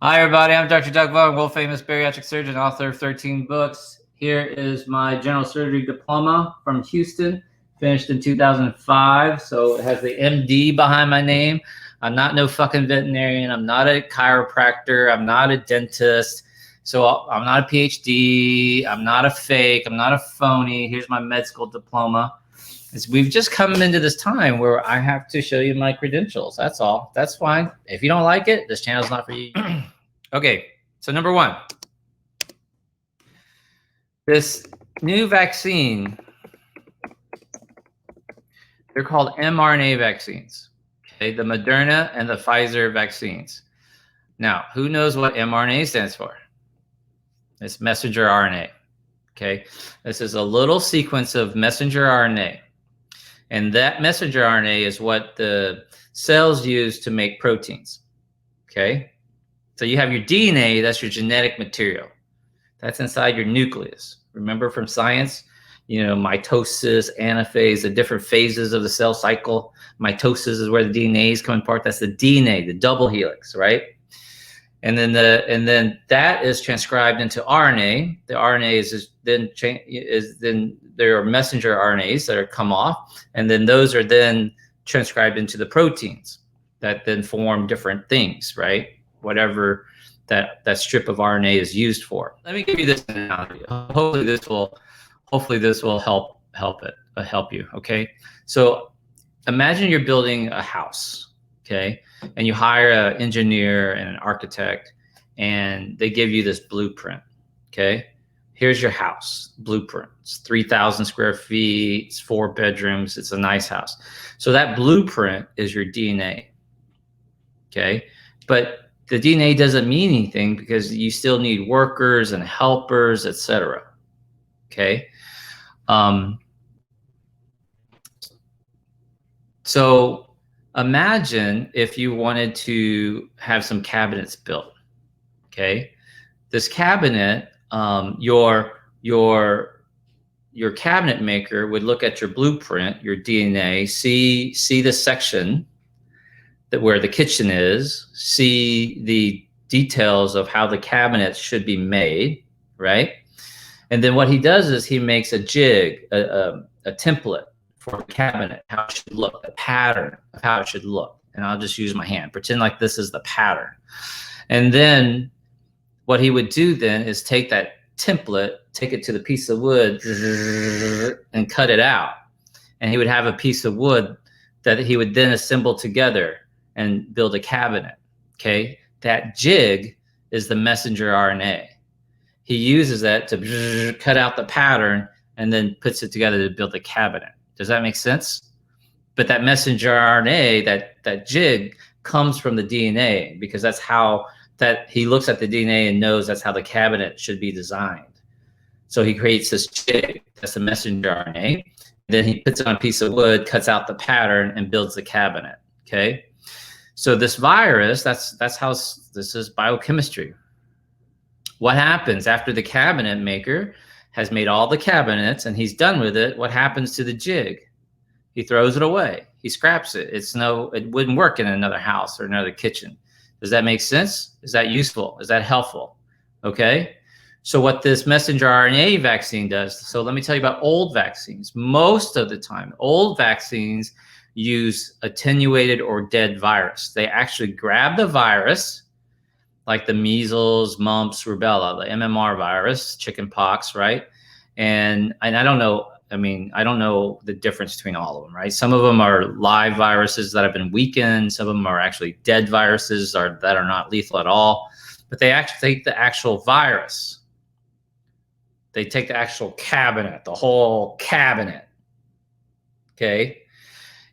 Hi, everybody. I'm Dr. Duc Vuong, world-famous bariatric surgeon, author of 13 books. Here is my general surgery diploma from Houston, finished in 2005. So it has the MD behind my name. I'm not no fucking veterinarian. I'm not a chiropractor. I'm not a dentist. So I'm not a PhD. I'm not a fake. I'm not a phony. Here's my med school diploma. We've just come into this time where I have to show you my credentials. That's all. That's fine. If you don't like it, this channel's not for you. Okay, so number one, this new vaccine, they're called mRNA vaccines, okay, the Moderna and the Pfizer vaccines. Now, who knows what mRNA stands for? It's messenger RNA, okay? This is a little sequence of messenger RNA, and that messenger RNA is what the cells use to make proteins, okay? So you have your DNA, that's your genetic material. That's inside your nucleus. Remember from science, you know, mitosis, anaphase, the different phases of the cell cycle. Mitosis is where the DNA is coming apart. That's the DNA, the double helix, right? And then that is transcribed into RNA. The RNA is then there are messenger RNAs that are come off, and then those are then transcribed into the proteins that then form different things, right? Whatever that strip of RNA is used for. Let me give you this analogy. Hopefully this will help you. Okay, so imagine you're building a house, okay, and you hire an engineer and an architect, and they give you this blueprint. Okay, here's your house blueprint. It's 3,000 square feet. It's 4 bedrooms. It's a nice house. So that blueprint is your DNA. Okay, but the DNA doesn't mean anything because you still need workers and helpers, etc. Okay. So imagine if you wanted to have some cabinets built. Okay. This cabinet, your cabinet maker would look at your blueprint, your DNA, see the section that where the kitchen is, see the details of how the cabinets should be made, right? And then what he does is he makes a jig, a template for the cabinet, how it should look, a pattern of how it should look. And I'll just use my hand, pretend like this is the pattern. And then what he would do then is take that template, take it to the piece of wood and cut it out. And he would have a piece of wood that he would then assemble together and build a cabinet, okay? That jig is the messenger RNA. He uses that to cut out the pattern and then puts it together to build the cabinet. Does that make sense? But that messenger RNA, that jig comes from the DNA because that's how that he looks at the DNA and knows that's how the cabinet should be designed. So he creates this jig, that's the messenger RNA. Then he puts it on a piece of wood, cuts out the pattern and builds the cabinet, okay? So this virus, that's how this is biochemistry. What happens after the cabinet maker has made all the cabinets and he's done with it? What happens to the jig? He throws it away. He scraps it. It wouldn't work in another house or another kitchen. Does that make sense? Is that useful? Is that helpful? Okay. So what this messenger RNA vaccine does, so let me tell you about old vaccines. Most of the time, old vaccines use attenuated or dead virus. They actually grab the virus, like the measles, mumps, rubella, the MMR virus, chicken pox, right? And I don't know, I don't know the difference between all of them, right? Some of them are live viruses that have been weakened. Some of them are actually dead viruses that are not lethal at all. But they actually take the actual virus. They take the actual cabinet, the whole cabinet, okay,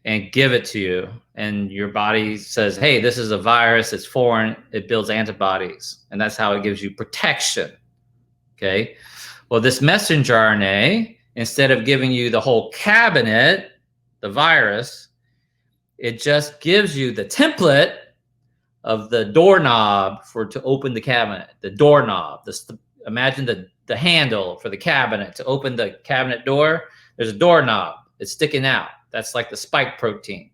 and give it to you. And your body says, hey, this is a virus, it's foreign, it builds antibodies. And that's how it gives you protection, okay? Well, this messenger RNA, instead of giving you the whole cabinet, the virus, it just gives you the template of the doorknob to open the cabinet, the doorknob. Imagine the handle for the cabinet to open the cabinet door. There's a doorknob. It's sticking out. That's like the spike protein.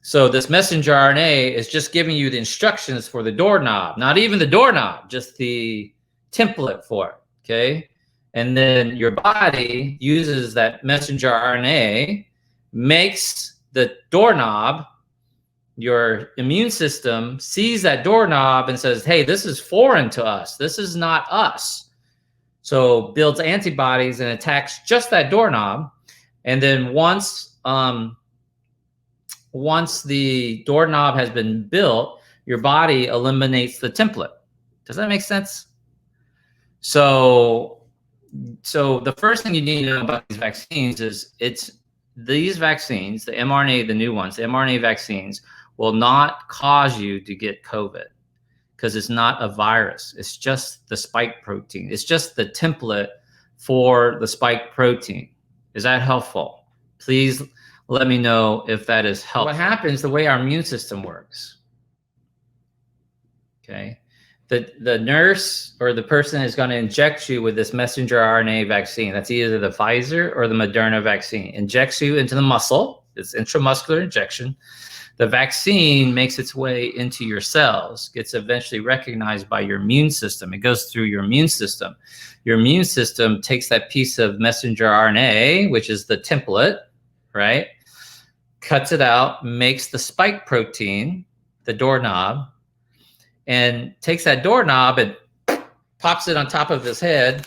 So this messenger RNA is just giving you the instructions for the doorknob, not even the doorknob, just the template for it, okay? And then your body uses that messenger RNA, makes the doorknob, your immune system sees that doorknob and says, hey, this is foreign to us. This is not us. So builds antibodies and attacks just that doorknob. And then once the doorknob has been built, your body eliminates the template. Does that make sense? So the first thing you need to know about these vaccines is these vaccines, the mRNA, the new ones, the mRNA vaccines will not cause you to get COVID because it's not a virus. It's just the spike protein. It's just the template for the spike protein. Is that helpful? Please let me know if that is helpful. What happens, the way our immune system works, okay? The nurse or the person is going to inject you with this messenger RNA vaccine. That's either the Pfizer or the Moderna vaccine. Injects you into the muscle. It's intramuscular injection. The vaccine makes its way into your cells, gets eventually recognized by your immune system. It goes through your immune system. Your immune system takes that piece of messenger RNA, which is the template, right? Cuts it out, makes the spike protein, the doorknob, and takes that doorknob and pops it on top of his head.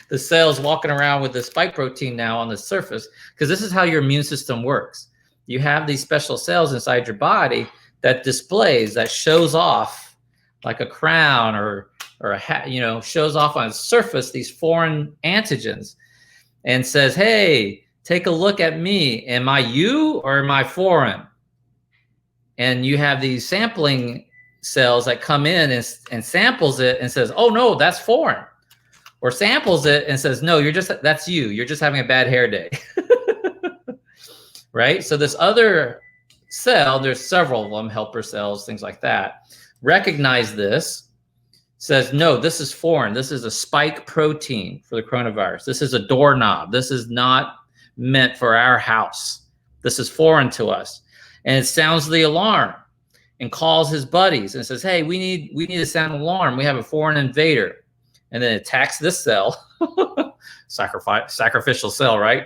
The cell's walking around with the spike protein now on the surface, because this is how your immune system works. You have these special cells inside your body that displays, that shows off like a crown or a hat, you know, shows off on its surface these foreign antigens and says, hey, take a look at me. Am I you or am I foreign? And you have these sampling cells that come in and samples it and says, oh no, that's foreign. Or samples it and says, no, that's you. You're just having a bad hair day. Right? So this other cell, there's several of them, helper cells, things like that, recognize this, says, no, this is foreign. This is a spike protein for the coronavirus. This is a doorknob. This is not meant for our house. This is foreign to us. And it sounds the alarm and calls his buddies and says, hey, we need to sound an alarm. We have a foreign invader. And then attacks this cell, sacrificial cell, right?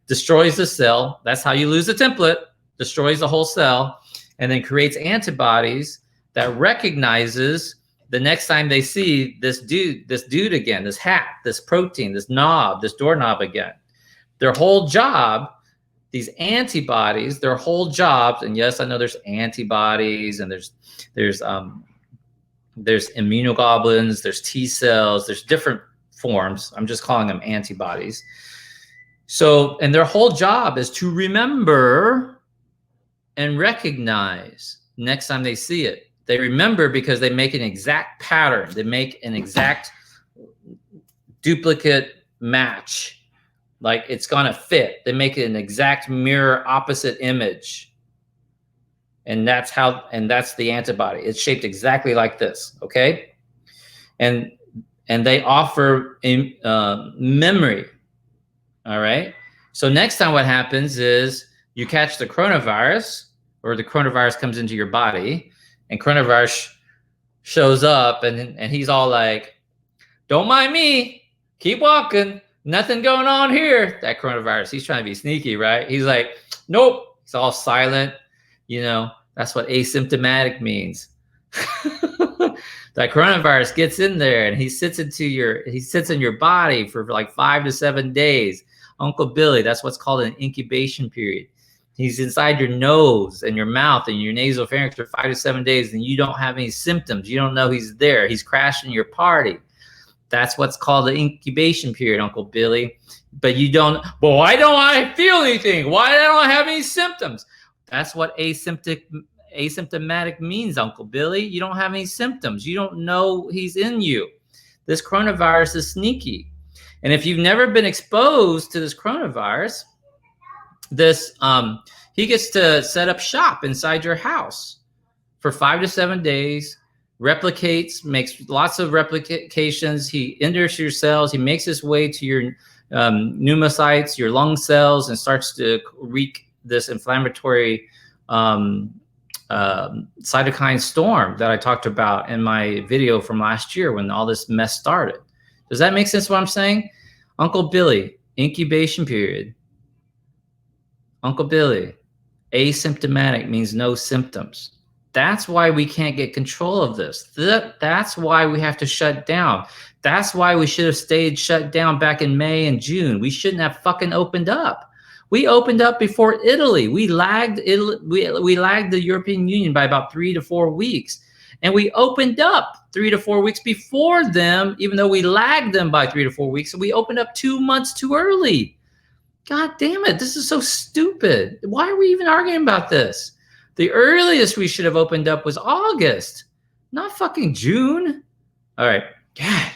Destroys the cell. That's how you lose the template. Destroys the whole cell, and then creates antibodies that recognizes the next time they see this dude again, this hat, this protein, this knob, this doorknob again. Their whole job, these antibodies, their whole jobs, and yes, I know there's antibodies and there's immunoglobulins, there's T cells, there's different forms. I'm just calling them antibodies. So, and their whole job is to remember and recognize next time they see it. They remember because they make an exact pattern. They make an exact duplicate match. Like it's gonna fit. They make it an exact mirror opposite image. And that's the antibody. It's shaped exactly like this, okay? And they offer memory. All right. So next time what happens is you catch the coronavirus, or the coronavirus comes into your body, and coronavirus shows up and he's all like, don't mind me, keep walking, nothing going on here. That coronavirus, he's trying to be sneaky, right? He's like, nope. He's all silent. You know, that's what asymptomatic means. That coronavirus gets in there and he sits in your body for like 5 to 7 days. Uncle Billy, that's what's called an incubation period. He's inside your nose and your mouth and your nasal pharynx for 5 to 7 days, and you don't have any symptoms. You don't know he's there. He's crashing your party. That's what's called the incubation period, Uncle Billy. But you don't, well, why don't I feel anything? Why don't I have any symptoms? That's what asymptomatic means, Uncle Billy. You don't have any symptoms. You don't know he's in you. This coronavirus is sneaky. And if you've never been exposed to this coronavirus, he gets to set up shop inside your house for 5 to 7 days, replicates, makes lots of replications. He enters your cells. He makes his way to your pneumocytes, your lung cells, and starts to wreak this inflammatory cytokine storm that I talked about in my video from last year when all this mess started. Does that make sense what I'm saying? Uncle Billy, incubation period. Uncle Billy, asymptomatic means no symptoms. That's why we can't get control of this. That's why we have to shut down. That's why we should have stayed shut down back in May and June. We shouldn't have fucking opened up. We opened up before Italy. We lagged Italy, we lagged the European Union by about 3 to 4 weeks. And we opened up 3 to 4 weeks before them, even though we lagged them by 3 to 4 weeks. So we opened up 2 months too early. God damn it. This is so stupid. Why are we even arguing about this? The earliest we should have opened up was August, not fucking June. All right. God.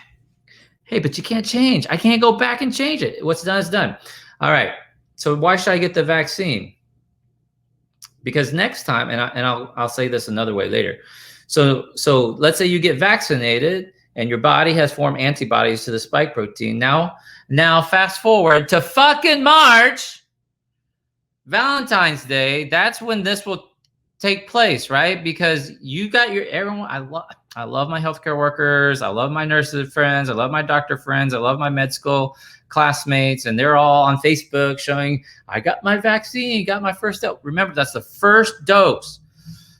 Hey, but you can't change. I can't go back and change it. What's done is done. All right. So why should I get the vaccine? Because next time, and I'll say this another way later. So let's say you get vaccinated and your body has formed antibodies to the spike protein. Now fast forward to fucking March, Valentine's Day. That's when this will take place, right? Because you got your everyone. I love my healthcare workers. I love my nurses friends. I love my doctor friends. I love my med school classmates, and they're all on Facebook showing I got my vaccine, got my first dose. Remember, that's the first dose.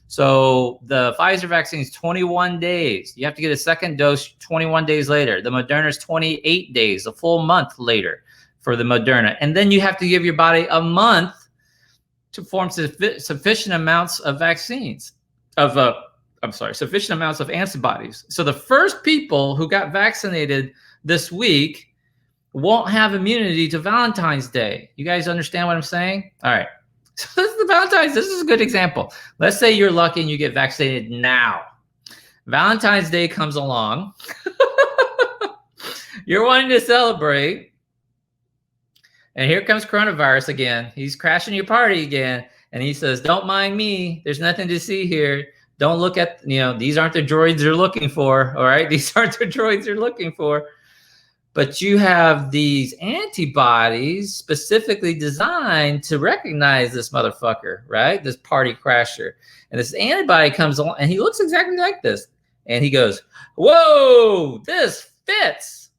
So the Pfizer vaccine is 21 days. You have to get a second dose 21 days later. The Moderna is 28 days, a full month later for the Moderna. And then you have to give your body a month to form sufficient amounts of vaccines, sufficient amounts of antibodies. So the first people who got vaccinated this week won't have immunity to Valentine's Day. You guys understand what I'm saying? All right. So this is the Valentine's. This is a good example. Let's say you're lucky and you get vaccinated now. Valentine's Day comes along. You're wanting to celebrate. And here comes coronavirus again. He's crashing your party again. And he says, don't mind me. There's nothing to see here. Don't look at, these aren't the droids you're looking for. All right. These aren't the droids you're looking for. But you have these antibodies specifically designed to recognize this motherfucker, right? This party crasher. And this antibody comes along and he looks exactly like this. And he goes, whoa, this fits.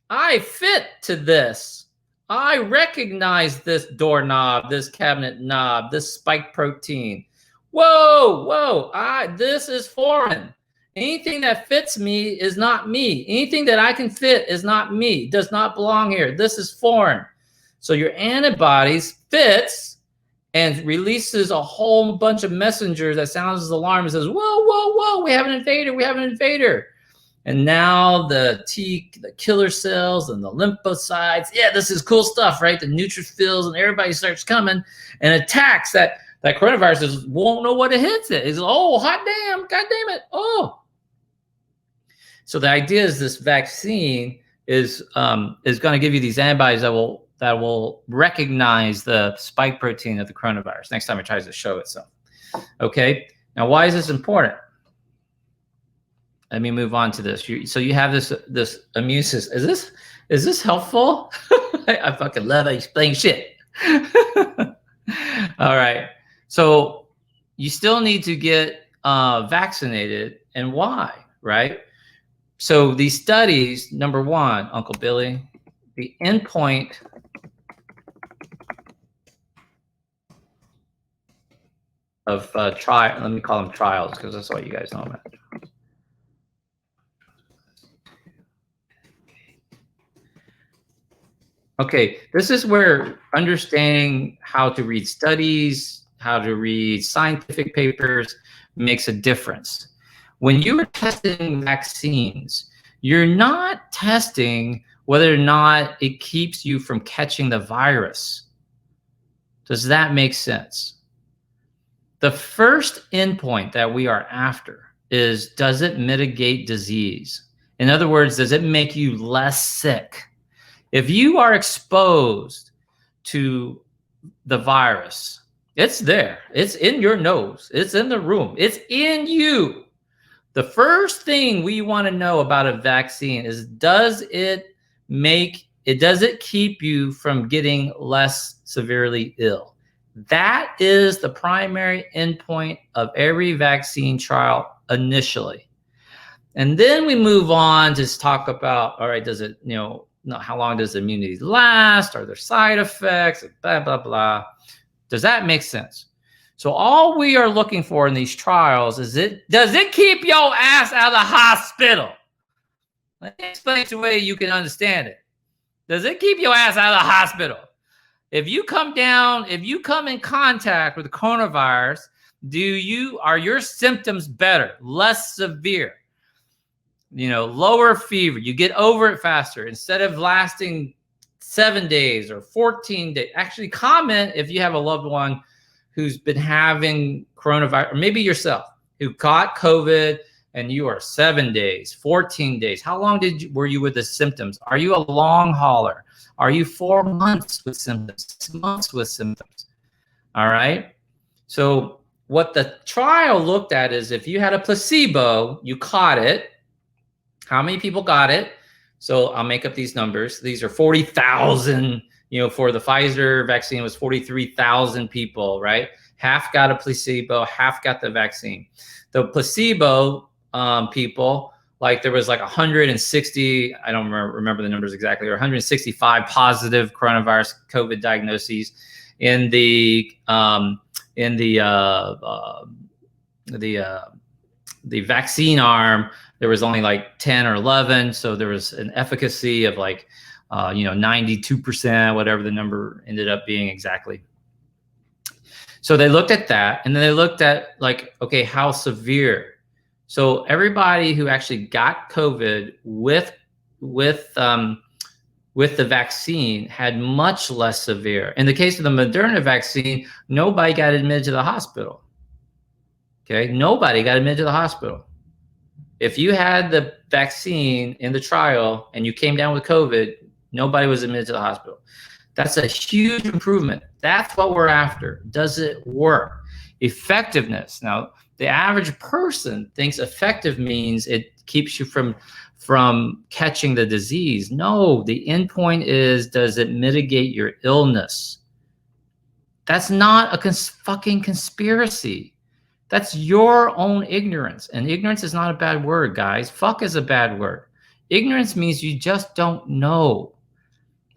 I fit to this. I recognize this doorknob, this cabinet knob, this spike protein. Whoa, this is foreign. Anything that fits me is not me. Anything that I can fit is not me. Does not belong here. This is foreign. So your antibodies fits and releases a whole bunch of messengers that sounds as alarm and says, whoa, we have an invader. And now the killer cells and the lymphocytes, yeah, this is cool stuff, right? The neutrophils and everybody starts coming and attacks that coronavirus won't know what it hits it. It's, oh, hot damn, god damn it, oh. So the idea is this vaccine is going to give you these antibodies that will recognize the spike protein of the coronavirus next time it tries to show itself. Okay. Now, why is this important? Let me move on to this. So you have this immune system. Is this helpful? I fucking love explaining shit. All right. So you still need to get vaccinated, and why? Right. So these studies, number one, Uncle Billy, the endpoint of trial, let me call them trials because that's what you guys know about. Okay, this is where understanding how to read studies, how to read scientific papers makes a difference. When you are testing vaccines, you're not testing whether or not it keeps you from catching the virus. Does that make sense? The first endpoint that we are after is, does it mitigate disease? In other words, does it make you less sick? If you are exposed to the virus, it's there. It's in your nose. It's in the room. It's in you. The first thing we want to know about a vaccine is, does it keep you from getting less severely ill? That is the primary endpoint of every vaccine trial initially. And then we move on to talk about, all right, does it, how long does immunity last? Are there side effects? Blah, blah, blah. Does that make sense? So all we are looking for in these trials is does it keep your ass out of the hospital? Let me explain the way you can understand it. Does it keep your ass out of the hospital? If you come in contact with the coronavirus, are your symptoms better, less severe? Lower fever, you get over it faster. Instead of lasting 7 days or 14 days, actually comment if you have a loved one who's been having coronavirus, or maybe yourself, who caught COVID and you are 7 days, 14 days. How long were you with the symptoms? Are you a long hauler? Are you 4 months with symptoms, 6 months with symptoms? All right. So what the trial looked at is if you had a placebo, you caught it. How many people got it? So I'll make up these numbers. These are 40,000, for the Pfizer vaccine was 43,000 people, right? Half got a placebo, half got the vaccine. The placebo people, like there was like 160, I don't remember the numbers exactly, or 165 positive coronavirus COVID diagnoses in the vaccine arm. There was only like 10 or 11. So there was an efficacy of like, 92%, whatever the number ended up being exactly. So they looked at that, and then they looked at like, okay, how severe? So everybody who actually got COVID with the vaccine had much less severe. In the case of the Moderna vaccine, nobody got admitted to the hospital. Okay, nobody got admitted to the hospital. If you had the vaccine in the trial and you came down with COVID, nobody was admitted to the hospital. That's a huge improvement. That's what we're after. Does it work? Effectiveness. Now, the average person thinks effective means it keeps you from catching the disease. No, the endpoint is, does it mitigate your illness? That's not a fucking conspiracy. That's your own ignorance. And ignorance is not a bad word, guys. Fuck is a bad word. Ignorance means you just don't know.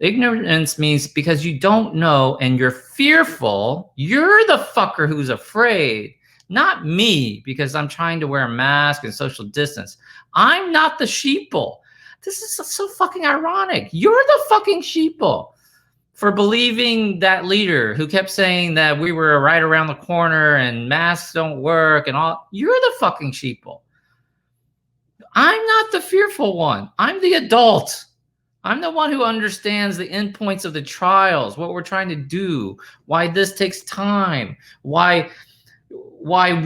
Ignorance means because you don't know and you're fearful, you're the fucker who's afraid, not me, because I'm trying to wear a mask and social distance. I'm not the sheeple. This is so fucking ironic. You're the fucking sheeple for believing that leader who kept saying that we were right around the corner and masks don't work and all. You're the fucking sheeple. I'm not the fearful one. I'm the adult. I'm the one who understands the endpoints of the trials, what we're trying to do, why this takes time, why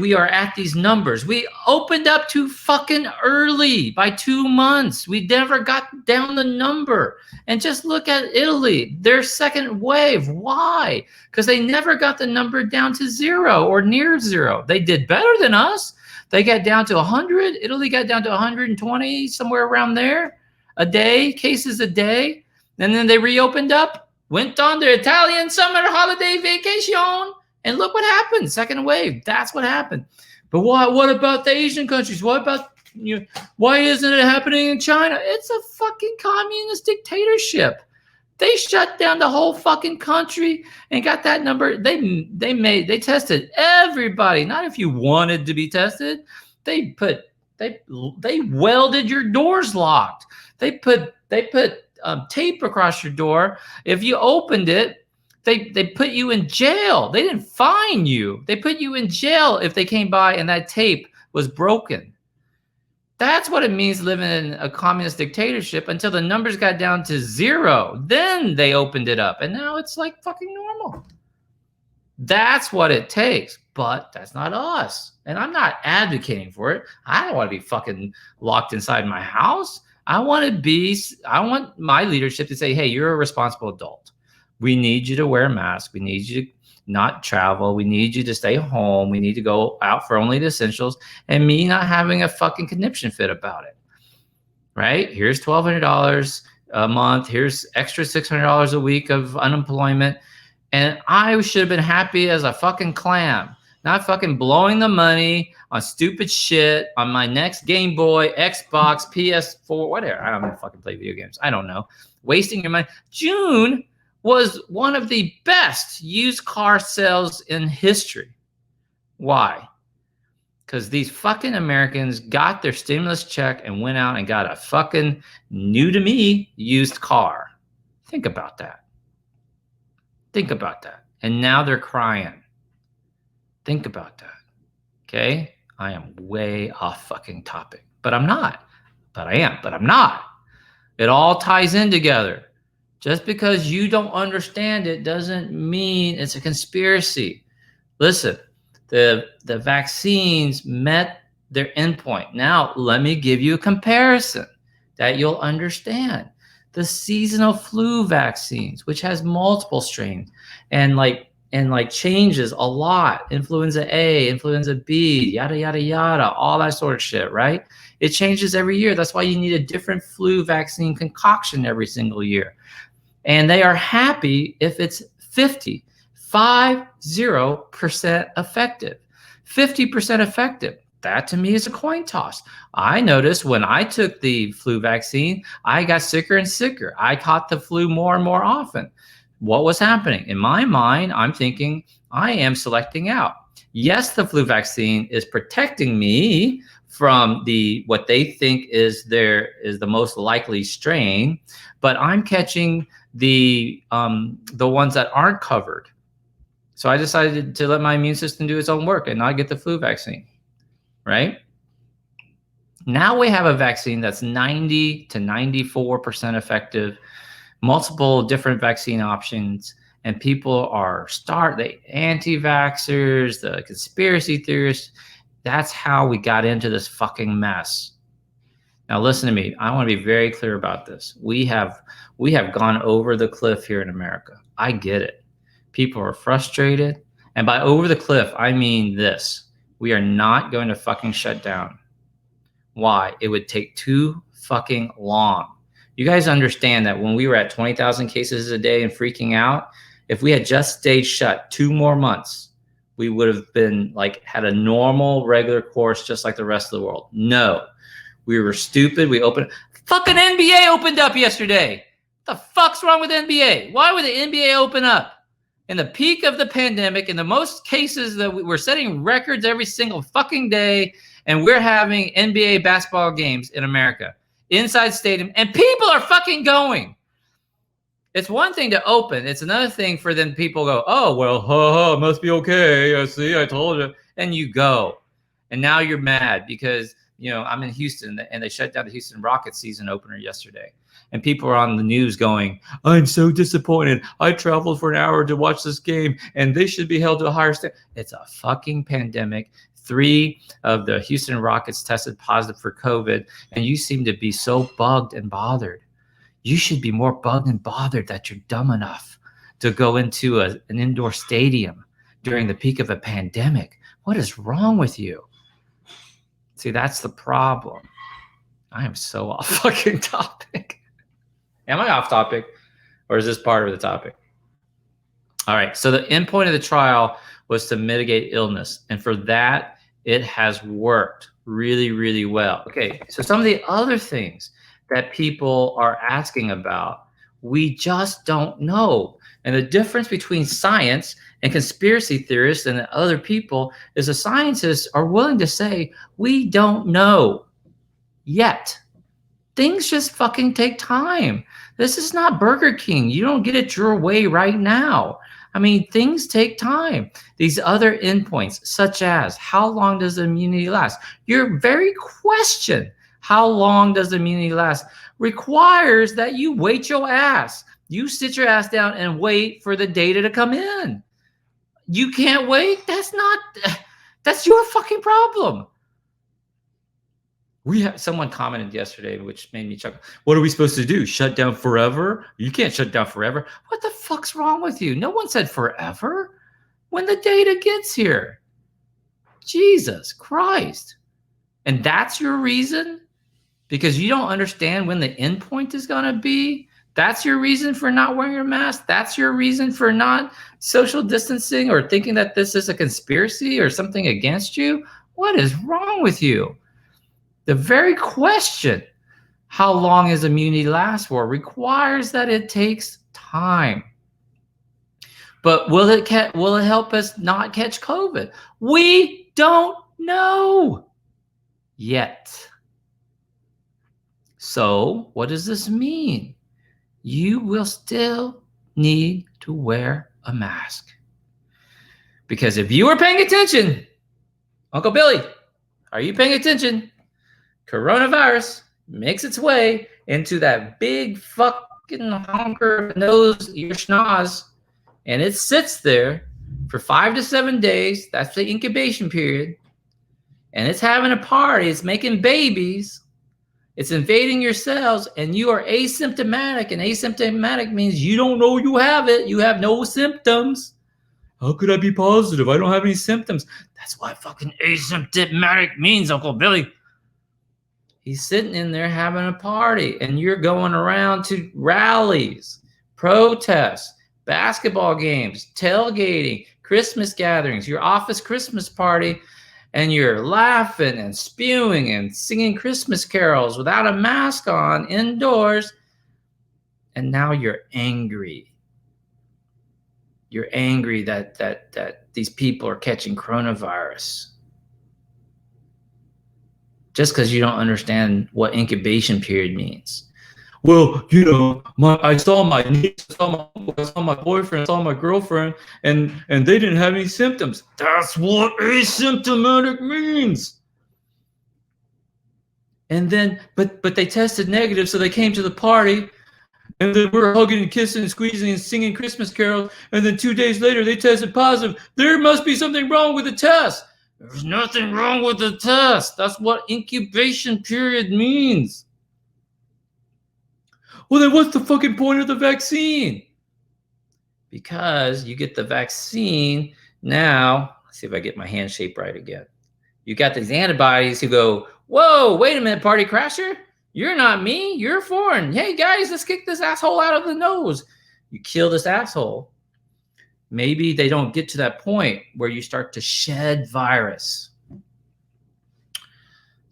we are at these numbers. We opened up too fucking early by 2 months. We never got down the number. And just look at Italy, their second wave. Why? Because they never got the number down to 0 or near 0. They did better than us. They got down to 100. Italy got down to 120, somewhere around there. A day, cases a day. And then they reopened up, went on their Italian summer holiday vacation. And look what happened. Second wave. That's what happened. But what about the Asian countries? What about, why isn't it happening in China? It's a fucking communist dictatorship. They shut down the whole fucking country and got that number. They tested everybody. Not if you wanted to be tested. They welded your doors locked. They put tape across your door. If you opened it, they put you in jail. They didn't fine you. They put you in jail if they came by and that tape was broken. That's what it means living in a communist dictatorship until the numbers got down to 0. Then they opened it up. And now it's like fucking normal. That's what it takes. But that's not us. And I'm not advocating for it. I don't want to be fucking locked inside my house. I want my leadership to say, hey, you're a responsible adult. We need you to wear a mask. We need you to not travel. We need you to stay home. We need to go out for only the essentials. And me not having a fucking conniption fit about it. Right? Here's $1,200 a month. Here's extra $600 a week of unemployment. And I should have been happy as a fucking clam, not fucking blowing the money on stupid shit on my next Game Boy, Xbox, PS4, whatever. I don't even fucking play video games. I don't know. Wasting your money. June was one of the best used car sales in history. Why? Because these fucking Americans got their stimulus check and went out and got a fucking new to me used car. Think about that. Think about that. And now they're crying. Think about that. Okay? I am way off fucking topic. But I'm not. But I am. But I'm not. It all ties in together. Just because you don't understand it doesn't mean it's a conspiracy. Listen, the vaccines met their endpoint. Now, let me give you a comparison that you'll understand. The seasonal flu vaccines, which has multiple strains and changes a lot. Influenza A, influenza B, yada, yada, yada, all that sort of shit, right? It changes every year. That's why you need a different flu vaccine concoction every single year. And they are happy if it's 50% effective, 50% effective. That to me is a coin toss. I noticed when I took the flu vaccine, I got sicker and sicker. I caught the flu more and more often. What was happening? In my mind, I'm thinking I am selecting out. Yes, the flu vaccine is protecting me from what they think is the most likely strain, but I'm catching the ones that aren't covered. So I decided to let my immune system do its own work and not get the flu vaccine. Right? Now we have a vaccine that's 90 to 94% effective, multiple different vaccine options, and people are the anti-vaxxers, the conspiracy theorists. That's how we got into this fucking mess. Now listen to me. I want to be very clear about this. We have gone over the cliff here in America. I get it. People are frustrated. And by over the cliff, I mean this. We are not going to fucking shut down. Why? It would take too fucking long. You guys understand that when we were at 20,000 cases a day and freaking out, if we had just stayed shut 2 more months, we would have been had a normal, regular course just like the rest of the world. No, we were stupid. Fucking NBA opened up yesterday. What the fuck's wrong with NBA? Why would the NBA open up? In the peak of the pandemic, in the most cases that we're setting records every single fucking day, and we're having NBA basketball games in America, inside stadium, and people are fucking going. It's one thing to open. It's another thing for then people go, oh, well, must be okay. I see, I told you. And you go. And now you're mad because, I'm in Houston, and they shut down the Houston Rockets season opener yesterday. And people are on the news going, I'm so disappointed. I traveled for an hour to watch this game, and they should be held to a higher standard. It's a fucking pandemic. 3 of the Houston Rockets tested positive for COVID, and you seem to be so bugged and bothered. You should be more bugged and bothered that you're dumb enough to go into an indoor stadium during the peak of a pandemic. What is wrong with you? See, that's the problem. I am so off fucking topic. Am I off topic, or is this part of the topic? All right. So the endpoint of the trial was to mitigate illness. And for that, it has worked really, really well. Okay. So some of the other things that people are asking about, we just don't know. And the difference between science and conspiracy theorists and other people is the scientists are willing to say, we don't know yet. Things just fucking take time. This is not Burger King. You don't get it your way right now. I mean, things take time. These other endpoints, such as how long does the immunity last? Your very question, how long does the immunity last, requires that you wait your ass. You sit your ass down and wait for the data to come in. You can't wait. That's your fucking problem. Someone commented yesterday, which made me chuckle. What are we supposed to do? Shut down forever? You can't shut down forever. What the fuck's wrong with you? No one said forever. When the data gets here. Jesus Christ. And that's your reason? Because you don't understand when the endpoint is going to be? That's your reason for not wearing your mask? That's your reason for not social distancing or thinking that this is a conspiracy or something against you? What is wrong with you? The very question, how long does immunity last for, requires that it takes time. But will it help us not catch COVID? We don't know yet. So what does this mean? You will still need to wear a mask. Because if you are paying attention, Uncle Billy, are you paying attention? Coronavirus makes its way into that big fucking honker nose, your schnoz, and it sits there for 5 to 7 days. That's the incubation period. And it's having a party. It's making babies. It's invading your cells, and you are asymptomatic. And asymptomatic means you don't know you have it. You have no symptoms. How could I be positive? I don't have any symptoms. That's what fucking asymptomatic means, Uncle Billy. He's sitting in there having a party, and you're going around to rallies, protests, basketball games, tailgating, Christmas gatherings, your office Christmas party, and you're laughing and spewing and singing Christmas carols without a mask on indoors, and now you're angry. You're angry that these people are catching coronavirus. Just because you don't understand what incubation period means. Well, you know, I saw my niece, I saw my boyfriend, I saw my girlfriend, and they didn't have any symptoms. That's what asymptomatic means. And then, but they tested negative, so they came to the party, and then we're hugging and kissing and squeezing and singing Christmas carols, and then 2 days later they tested positive. There must be something wrong with the test. There's nothing wrong with the test. That's what incubation period means. Well, then what's the fucking point of the vaccine? Because you get the vaccine now. Let's see if I get my hand shape right again. You got these antibodies who go, whoa, wait a minute, party crasher. You're not me. You're foreign. Hey, guys, let's kick this asshole out of the nose. You kill this asshole. Maybe they don't get to that point where you start to shed virus.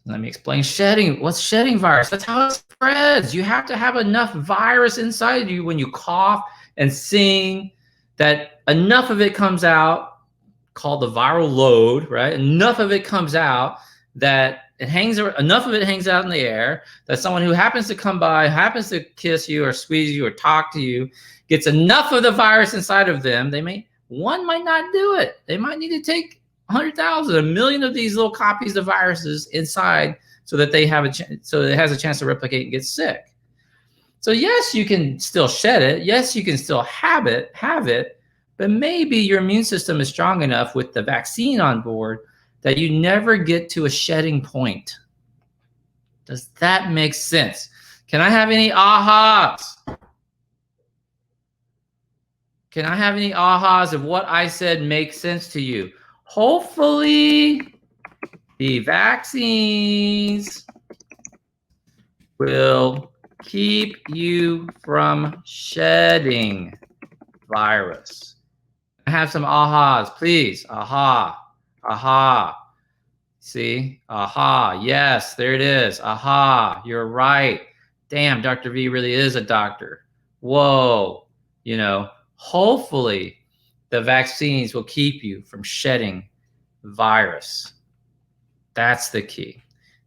Let me explain shedding. What's shedding virus? That's how it spreads. You have to have enough virus inside you when you cough and sing that enough of it comes out, called the viral load, right? Enough of it comes out that enough of it hangs out in the air that someone who happens to come by, happens to kiss you or squeeze you or talk to you, gets enough of the virus inside of them. One might not do it. They might need to take 100,000, 1 million of these little copies of viruses inside so that they have so it has a chance to replicate and get sick. So yes, you can still shed it. Yes, you can still have it, but maybe your immune system is strong enough with the vaccine on board that you never get to a shedding point. Does that make sense? Can I have any ahas? Can I have any ahas of what I said makes sense to you? Hopefully, the vaccines will keep you from shedding virus. I have some ahas, please. Aha, aha. See? Aha. Yes, there it is. Aha. You're right. Damn, Dr. V really is a doctor. Whoa. You know, hopefully the vaccines will keep you from shedding virus. That's the key.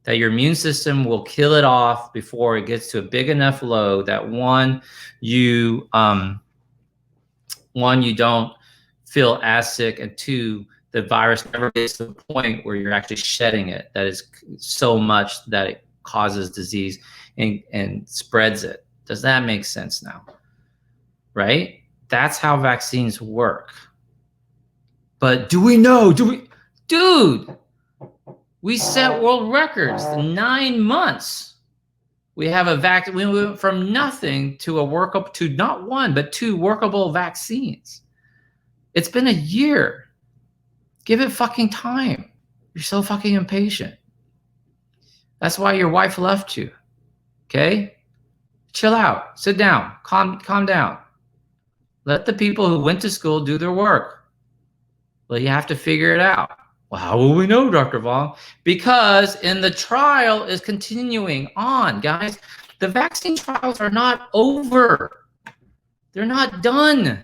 That your immune system will kill it off before it gets to a big enough load that one, you don't feel as sick, and two, the virus never gets to the point where you're actually shedding it. That is so much that it causes disease and spreads it. Does that make sense now? Right? That's how vaccines work. But do we know? Dude, we set world records in 9 months. We have a vaccine. We went from nothing to not one, but 2 workable vaccines. It's been a year. Give it fucking time. You're so fucking impatient. That's why your wife left you. Okay? Chill out. Sit down. Calm down. Let the people who went to school do their work. Well, you have to figure it out. Well, how will we know, Dr. Vuong? Because in the trial is continuing on, guys. The vaccine trials are not over. They're not done.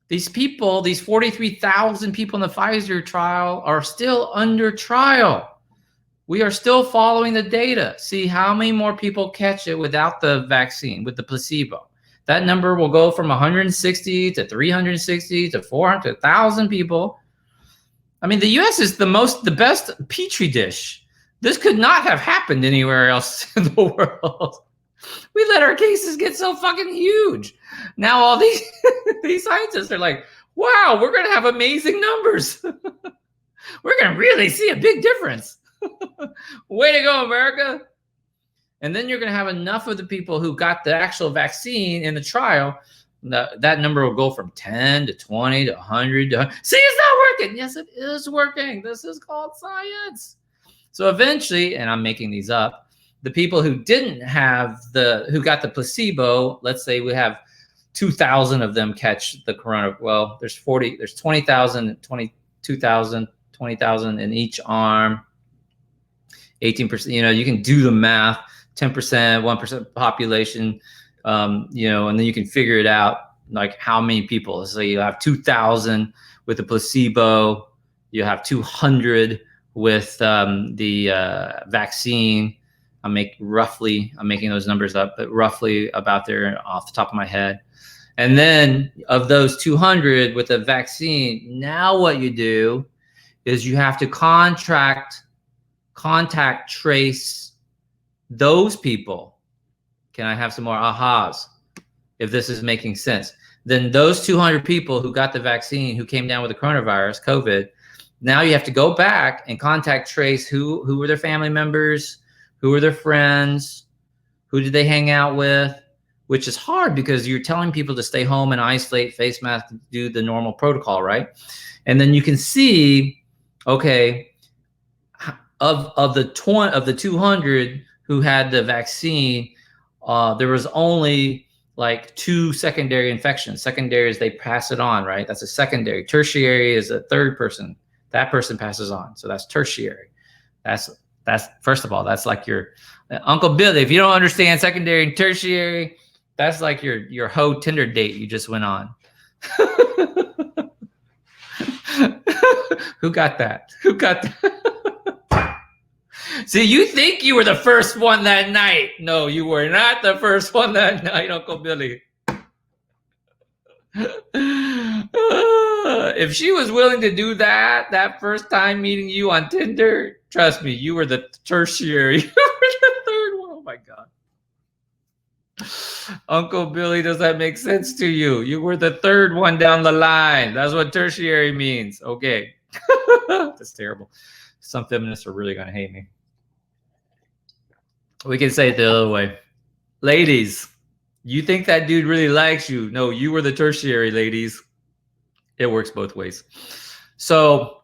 These people, these 43,000 people in the Pfizer trial are still under trial. We are still following the data. See how many more people catch it without the vaccine, with the placebo. That number will go from 160 to 360 to 400 to 1,000 people. I mean, the U.S. is the best petri dish. This could not have happened anywhere else in the world. We let our cases get so fucking huge. Now all these these scientists are like, wow, we're going to have amazing numbers. We're going to really see a big difference. Way to go, America. And then you're going to have enough of the people who got the actual vaccine in the trial. That number will go from 10 to 20 to 100 to 100. See, it's not working. Yes, it is working. This is called science. So eventually, and I'm making these up, the people who didn't have who got the placebo, let's say we have 2,000 of them catch the corona. Well, there's 20,000, 22,000, 20,000 in each arm. 18%, you can do the math, 10%, 1% population, and then you can figure it out, like how many people. So you have 2,000 with the placebo, you have 200 with the vaccine. I'm making those numbers up, but roughly about there off the top of my head. And then of those 200 with the vaccine, now what you do is you have to contact trace those people. Can I have some more ahas if this is making sense? Then those 200 people who got the vaccine, who came down with the coronavirus, COVID, now you have to go back and contact trace who were their family members, who were their friends, who did they hang out with, which is hard because you're telling people to stay home and isolate, face mask, do the normal protocol, right? And then you can see, okay, of the 200 who had the vaccine, there was only like 2 secondary infections. Secondary is they pass it on, right? That's a secondary. Tertiary is a third person. That person passes on. So that's tertiary. That's first of all, that's like your Uncle Billy. If you don't understand secondary and tertiary, that's like your hoe Tinder date you just went on. Who got that? Who got that? See, you think you were the first one that night. No, you were not the first one that night, Uncle Billy. If she was willing to do that first time meeting you on Tinder, trust me, you were the tertiary. You were the third one. Oh my God. Uncle Billy, does that make sense to you? You were the third one down the line. That's what tertiary means. Okay. That's terrible. Some feminists are really going to hate me. We can say it the other way. Ladies, you think that dude really likes you. No, you were the tertiary, ladies. It works both ways. So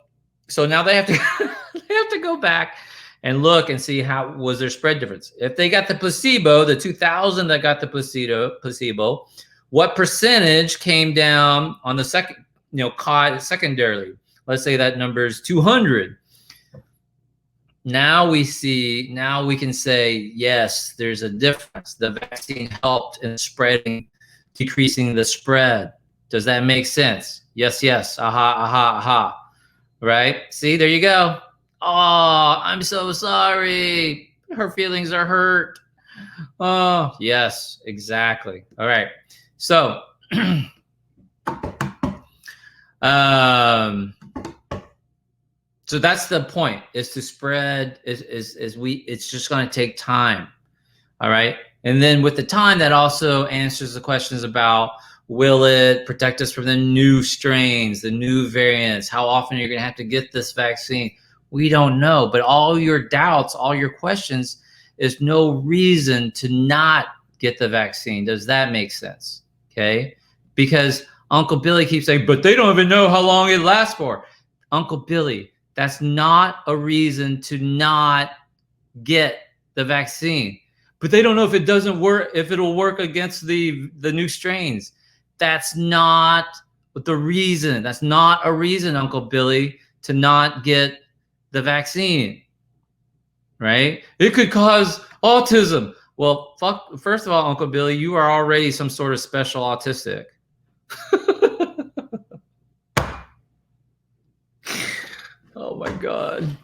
now they have to go back and look and see how was their spread difference. If they got the placebo, the 2,000 that got the placebo, what percentage came down on the second, caught secondarily? Let's say that number is 200. Now we can say, yes, there's a difference. The vaccine helped in spreading, decreasing the spread. Does that make sense? Yes, yes. Aha, aha, aha. Right? See, there you go. Oh, I'm so sorry. Her feelings are hurt. Oh, yes, exactly. All right. So, so that's the point, is to spread, it's just going to take time. All right. And then with the time, that also answers the questions about, will it protect us from the new strains, the new variants? How often you're going to have to get this vaccine? We don't know. But all your doubts, all your questions is no reason to not get the vaccine. Does that make sense? Okay. Because Uncle Billy keeps saying, but they don't even know how long it lasts for. Uncle Billy, that's not a reason to not get the vaccine. but they don't know if it doesn't work, if it'll work against the new strains. That's not the reason. That's not a reason, Uncle Billy, to not get the vaccine, right? It could cause autism. Well, fuck, first of all, Uncle Billy, you are already some sort of special autistic. Oh my God.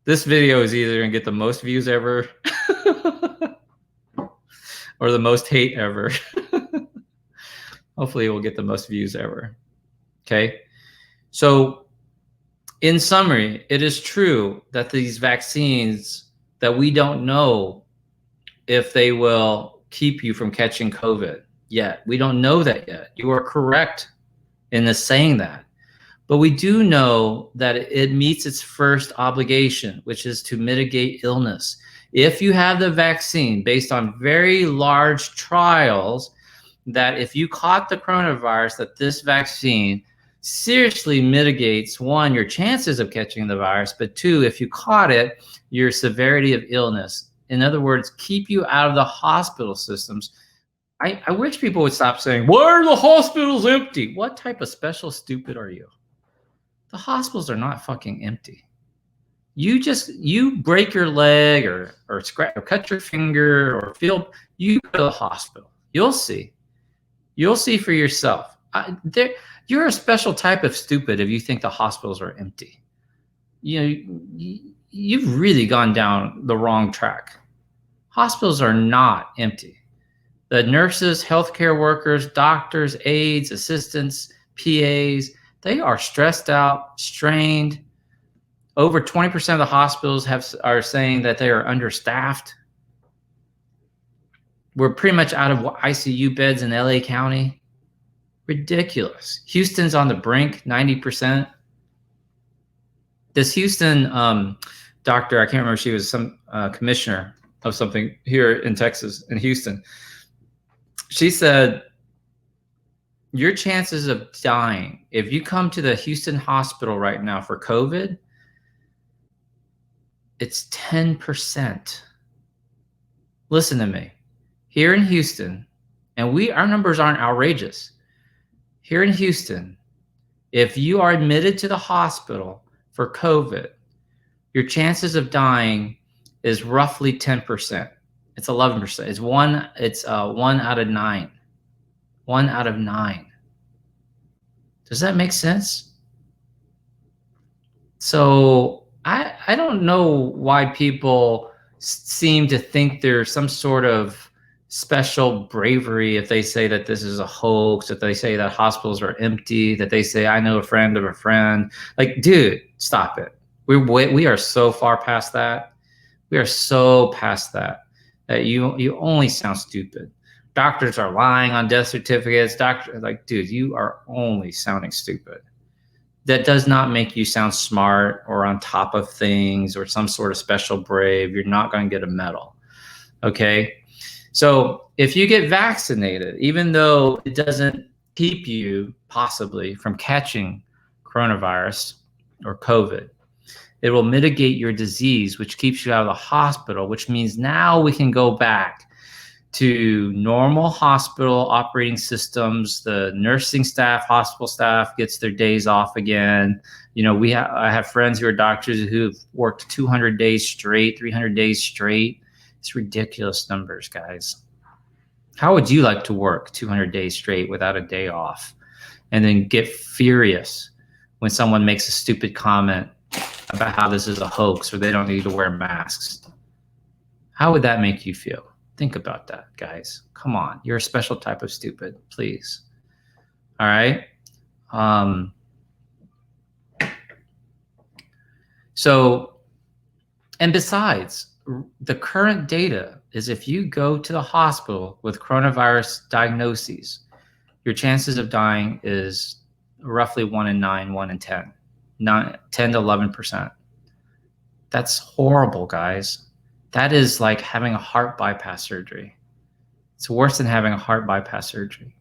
This video is either gonna get the most views ever or the most hate ever. Hopefully it will get the most views ever. Okay. So in summary, it is true that these vaccines, that we don't know if they will keep you from catching COVID yet. We don't know that yet. You are correct in saying that. But we do know that it meets its first obligation, which is to mitigate illness. If you have the vaccine, based on very large trials, that if you caught the coronavirus, that this vaccine seriously mitigates, one, your chances of catching the virus, but two, if you caught it, your severity of illness. In other words, keep you out of the hospital systems. I wish people would stop saying, why are the hospitals empty? What type of special stupid are you? The hospitals are not fucking empty. You break your leg or scratch or cut your finger or you go to the hospital. You'll see. You'll see for yourself. You're a special type of stupid if you think the hospitals are empty. You've really gone down the wrong track. Hospitals are not empty. The nurses, healthcare workers, doctors, aides, assistants, PAs, they are stressed out, strained. Over 20% of the hospitals are saying that they are understaffed. We're pretty much out of ICU beds in LA County. Ridiculous. Houston's on the brink, 90%. This Houston doctor, I can't remember, she was some commissioner of something here in Texas, in Houston. She said, your chances of dying, if you come to the Houston hospital right now for COVID, it's 10%. Listen to me. Here in Houston, and our numbers aren't outrageous. Here in Houston, if you are admitted to the hospital for COVID, your chances of dying is roughly 10%. It's 11%. It's one out of 9. 1 out of 9. Does that make sense? So I don't know why people seem to think there's some sort of special bravery if they say that this is a hoax, if they say that hospitals are empty, that they say, I know a friend of a friend. Like, dude, stop it. We are so far past that. We are so past that you only sound stupid. Doctors are lying on death certificates. Like, dude, you are only sounding stupid. That does not make you sound smart or on top of things or some sort of special brave. You're not going to get a medal. Okay? So if you get vaccinated, even though it doesn't keep you possibly from catching coronavirus or COVID, it will mitigate your disease, which keeps you out of the hospital, which means now we can go back to normal hospital operating systems. The nursing staff, hospital staff gets their days off again. You know, I have friends who are doctors who've worked 200 days straight, 300 days straight. It's ridiculous numbers, guys. How would you like to work 200 days straight without a day off and then get furious when someone makes a stupid comment about how this is a hoax or they don't need to wear masks? How would that make you feel? Think about that, guys. Come on. You're a special type of stupid, please. All right. So, and besides, the current data is if you go to the hospital with coronavirus diagnoses, your chances of dying is roughly 1 in 9, 1 in 10, 10 to 11%. That's horrible, guys. That is like having a heart bypass surgery. It's worse than having a heart bypass surgery.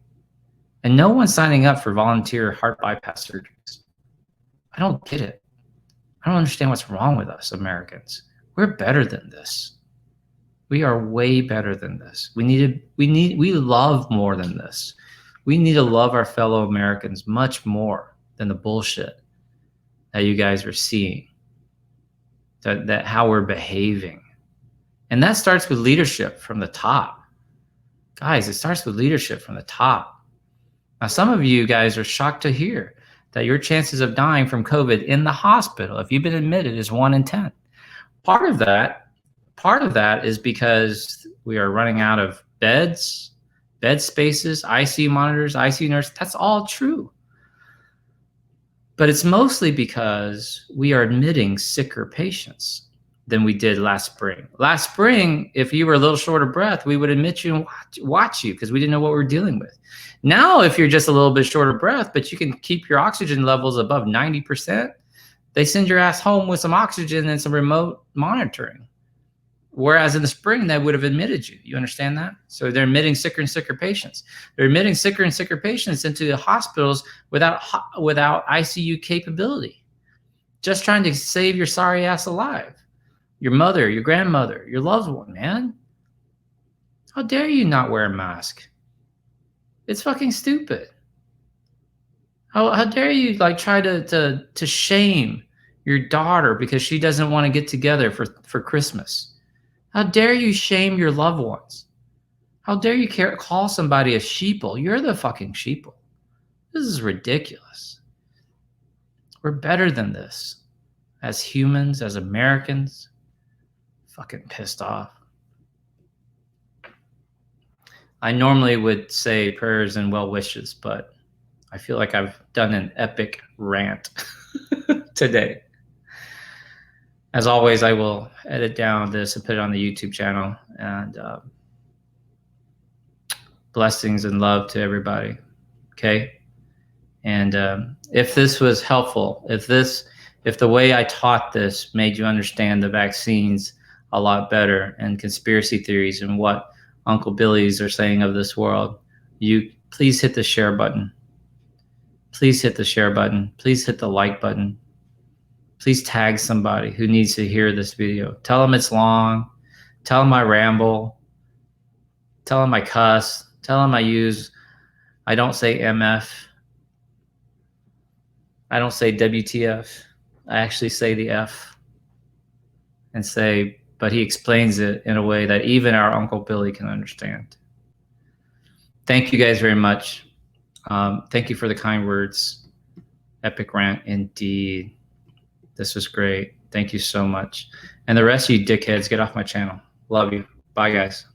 And no one's signing up for volunteer heart bypass surgeries. I don't get it. I don't understand what's wrong with us Americans. We're better than this. We are way better than this. We love more than this. We need to love our fellow Americans much more than the bullshit that you guys are seeing, that how we're behaving. And that starts with leadership from the top. Guys, it starts with leadership from the top. Now, some of you guys are shocked to hear that your chances of dying from COVID in the hospital, if you've been admitted, is 1 in 10. Part of that is because we are running out of beds, bed spaces, ICU monitors, ICU nurses. That's all true. But it's mostly because we are admitting sicker patients than we did last spring. Last spring, if you were a little short of breath, we would admit you and watch you because we didn't know what we were dealing with. Now, if you're just a little bit short of breath, but you can keep your oxygen levels above 90%, they send your ass home with some oxygen and some remote monitoring. Whereas in the spring, they would have admitted you. You understand that? So they're admitting sicker and sicker patients. They're admitting sicker and sicker patients into the hospitals without ICU capability, just trying to save your sorry ass alive. Your mother, your grandmother, your loved one, man. How dare you not wear a mask? It's fucking stupid. How dare you like try to shame your daughter because she doesn't want to get together for Christmas? How dare you shame your loved ones? How dare you call somebody a sheeple? You're the fucking sheeple. This is ridiculous. We're better than this. As humans, as Americans, fucking pissed off. I normally would say prayers and well wishes, but I feel like I've done an epic rant today. As always, I will edit down this and put it on the YouTube channel. And blessings and love to everybody. Okay. And if this was helpful, if the way I taught this made you understand the vaccines a lot better and conspiracy theories and what Uncle Billy's are saying of this world, you please hit the share button. Please hit the share button. Please hit the like button. Please tag somebody who needs to hear this video. Tell them it's long. Tell them I ramble. Tell them I cuss. Tell them I don't say MF. I don't say WTF. I actually say the F and say, but he explains it in a way that even our Uncle Billy can understand. Thank you guys very much. Thank you for the kind words. Epic rant indeed. This was great. Thank you so much. And the rest of you dickheads, get off my channel. Love you. Bye, guys.